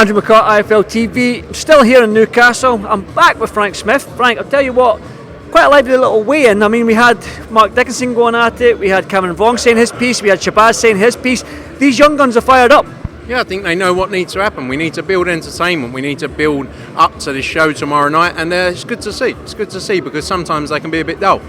Andrew McCART, IFL TV. I'm still here in Newcastle. I'm back with Frank Smith. Frank, I'll tell you what, quite a lively little weigh-in. I mean, we had Mark Dickinson going at it, we had Cameron Vaughn saying his piece, we had Shabazz saying his piece. These young guns are fired up. Yeah, I think they know what needs to happen. We need to build entertainment. We need to build up to this show tomorrow night, and it's good to see. It's good to see because sometimes they can be a bit dull.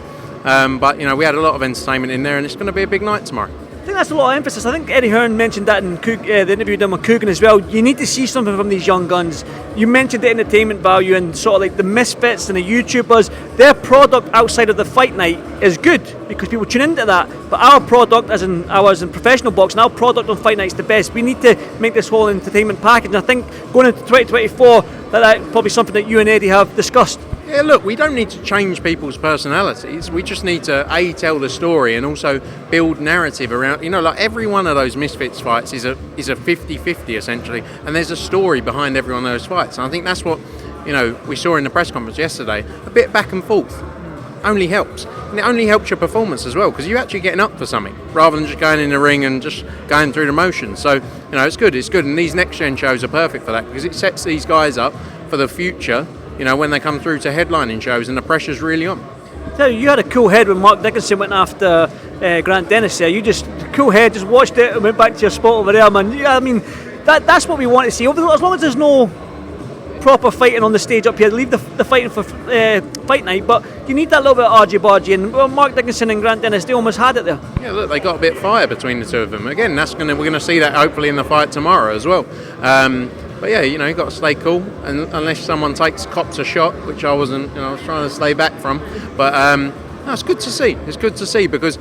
But, you know, we had a lot of entertainment in there, and it's going to be a big night tomorrow. I think that's a lot of emphasis. I think Eddie Hearn mentioned that in the interview done with Coogan as well. You need to see something from these young guns. You mentioned the entertainment value and sort of like the misfits and the YouTubers. Their product outside of the fight night is good because people tune into that. But our product, as in ours in professional boxing, our product on fight night is the best. We need to make this whole entertainment package. And I think going into 2024, that's probably something that you and Eddie have discussed. Yeah, look, we don't need to change people's personalities. We just need to, tell the story and also build narrative around, like every one of those Misfits fights is a 50-50 essentially, and there's a story behind every one of those fights. And I think that's what, we saw in the press conference yesterday. A bit back and forth only helps. And it only helps your performance as well, because you're actually getting up for something, rather than just going in the ring and just going through the motions. So, it's good. And these next-gen shows are perfect for that, because it sets these guys up for the future, when they come through to headlining shows and the pressure's really on. So you had a cool head when Mark Dickinson went after Grant Dennis there. You just, cool head, just watched it and went back to your spot over there, man. Yeah, I mean, that's what we want to see. As long as there's no proper fighting on the stage up here, leave the fighting for fight night, but you need that little bit of argy-bargy, and Mark Dickinson and Grant Dennis, they almost had it there. Yeah, look, they got a bit of fire between the two of them. Again, we're going to see that hopefully in the fight tomorrow as well. But yeah, you got to stay cool, and unless someone cops a shot, which I wasn't, I was trying to stay back from. But no, it's good to see. It's good to see because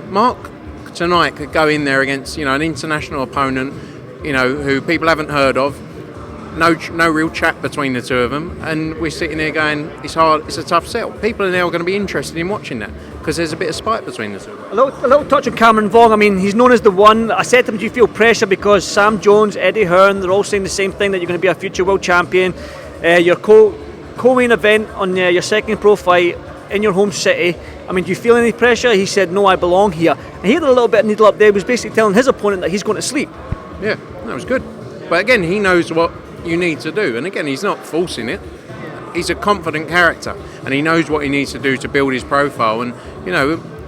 Mark tonight could go in there against an international opponent, who people haven't heard of. No real chat between the two of them, and we're sitting there going, it's hard, it's a tough sell. People are now going to be interested in watching that because there's a bit of spite between the two. A little touch on Cameron Vaughn. I mean, he's known as the one. I said to him, do you feel pressure because Sam Jones, Eddie Hearn, they're all saying the same thing, that you're going to be a future world champion. Your co-main event on your second pro fight in your home city. I mean, do you feel any pressure? He said, no, I belong here. And he had a little bit of needle up there. He was basically telling his opponent that he's going to sleep. Yeah, that was good. But again, he knows what you need to do, and again, he's not forcing it. He's a confident character, and he knows what he needs to do to build his profile. And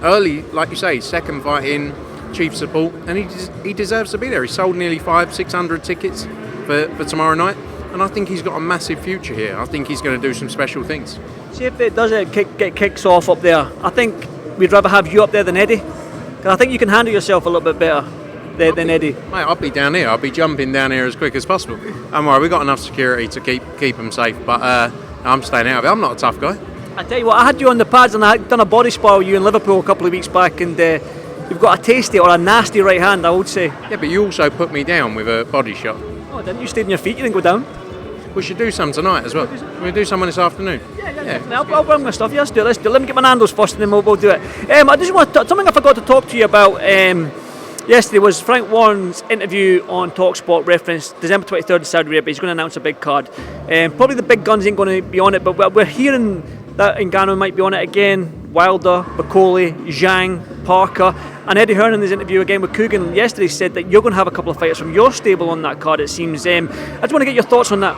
early, like you say, second fight in, chief support, and he deserves to be there. He sold nearly 500-600 tickets for tomorrow night, and I think he's got a massive future here. I think he's going to do some special things. See if it does get kicks off up there. I think we'd rather have you up there than Eddie, because I think you can handle yourself a little bit better than Eddie. Mate, I'll be down here. I'll be jumping down here as quick as possible. Don't worry, we've got enough security to keep them safe, but I'm staying out of it. I'm not a tough guy. I tell you what, I had you on the pads and I had done a body spar with you in Liverpool a couple of weeks back, and you've got a tasty or a nasty right hand, I would say. Yeah, but you also put me down with a body shot. Oh, didn't you? Stayed on your feet, you didn't go down. We should do some tonight as well. We'll do some this afternoon. Yeah. I'll bring my stuff. Yeah, let's do it. Let me get my Nando's first and then we'll do it. I just want something I forgot to talk to you about. Yesterday was Frank Warren's interview on TalkSport, referenced December 23rd in Saudi Arabia. He's going to announce a big card. Probably the big guns ain't going to be on it, but we're hearing that Ngannou might be on it again. Wilder, Bakole, Zhang, Parker, and Eddie Hearn in his interview again with Coogan yesterday said that you're going to have a couple of fighters from your stable on that card, it seems. I just want to get your thoughts on that.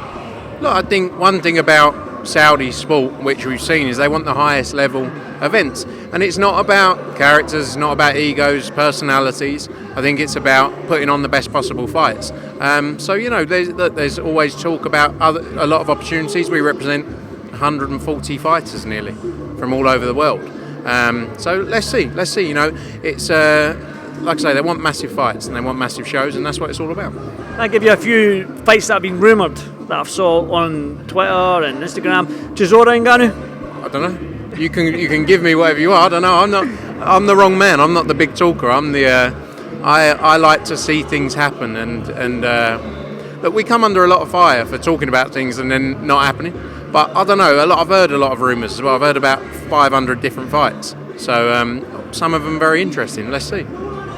Look, I think one thing about Saudi sport, which we've seen, is they want the highest level events, and it's not about characters, it's not about egos, personalities. I think it's about putting on the best possible fights. There's always talk about a lot of opportunities. We represent 140 fighters nearly from all over the world. So let's see. It's like I say, they want massive fights and they want massive shows, and that's what it's all about. I'll give you a few fights that have been rumoured that I've saw on Twitter and Instagram. Chisora Ngannou? I don't know. You can give me whatever you are. I don't know. I'm the wrong man. I'm not the big talker. I'm the. I like to see things happen, and look, we come under a lot of fire for talking about things and then not happening. But I don't know. I've heard a lot of rumours as well. I've heard about 500 different fights. So some of them very interesting. Let's see.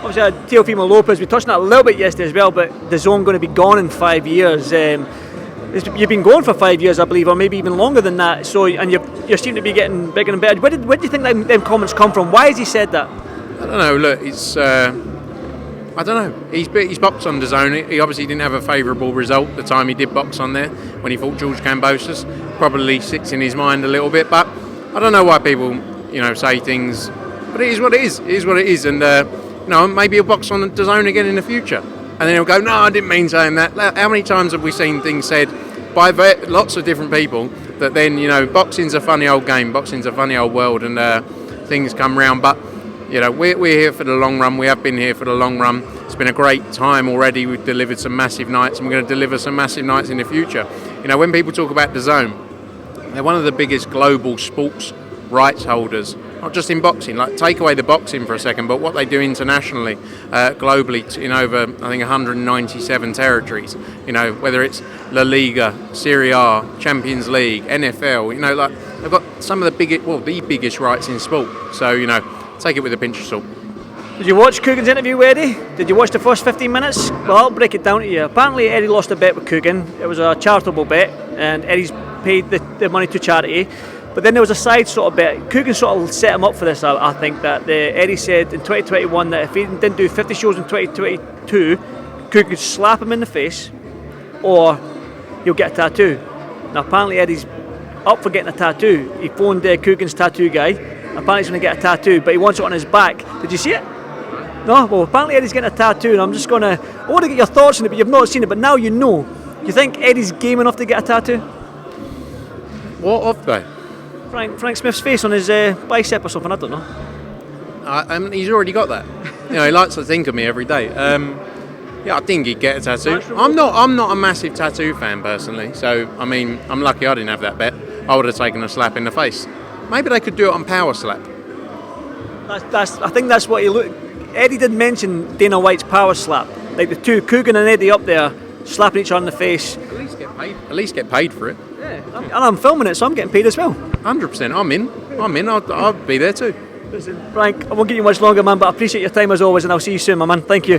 Obviously, Teofimo Lopez, we touched on that a little bit yesterday as well, but the zone going to be gone in 5 years. You've been going for 5 years, I believe, or maybe even longer than that. So, and you seem to be getting bigger and better. Where do you think them comments come from? Why has he said that? I don't know. Look, it's. I I don't know. He's boxed on DAZN. He obviously didn't have a favourable result the time he did box on there when he fought George Kambosos. Probably sits in his mind a little bit, but I don't know why people, say things. But it is what it is. It is what it is, and maybe he'll box on DAZN again in the future, and then he'll go, "No, I didn't mean saying that." How many times have we seen things said by lots of different people that then boxing's a funny old game, boxing's a funny old world, and things come round, but. We're here for the long run. We have been here for the long run. It's been a great time already. We've delivered some massive nights, and we're going to deliver some massive nights in the future. When people talk about DAZN, they're one of the biggest global sports rights holders, not just in boxing. Like, take away the boxing for a second, but what they do internationally, globally, in over, I think, 197 territories. Whether it's La Liga, Serie A, Champions League, NFL. They've got some of the biggest rights in sport. So, take it with a pinch of salt. Did you watch Coogan's interview with Eddie? Did you watch the first 15 minutes? Well, I'll break it down to you. Apparently, Eddie lost a bet with Coogan. It was a charitable bet, and Eddie's paid the money to charity. But then there was a side sort of bet. Coogan sort of set him up for this, I think, that Eddie said in 2021 that if he didn't do 50 shows in 2022, Coogan could slap him in the face, or he'll get a tattoo. Now, apparently, Eddie's up for getting a tattoo. He phoned Coogan's tattoo guy. Apparently he's going to get a tattoo, but he wants it on his back. Did you see it? No? Well, apparently Eddie's getting a tattoo, and I want to get your thoughts on it, but you've not seen it, but now you know. Do you think Eddie's game enough to get a tattoo? What of though? Frank Smith's face on his bicep or something, I don't know. He's already got that. He likes to think of me every day. I think he'd get a tattoo. I'm not a massive tattoo fan personally, so I'm lucky I didn't have that bet. I would have taken a slap in the face. Maybe they could do it on Power Slap. I think that's what he looked. Eddie did mention Dana White's Power Slap, like the two Coogan and Eddie up there slapping each other in the face. At least get paid for it. Yeah, and I'm filming it, so I'm getting paid as well. 100%. I'm in. I'll be there too. Listen, Frank, I won't get you much longer, man, but I appreciate your time as always, and I'll see you soon, my man. Thank you.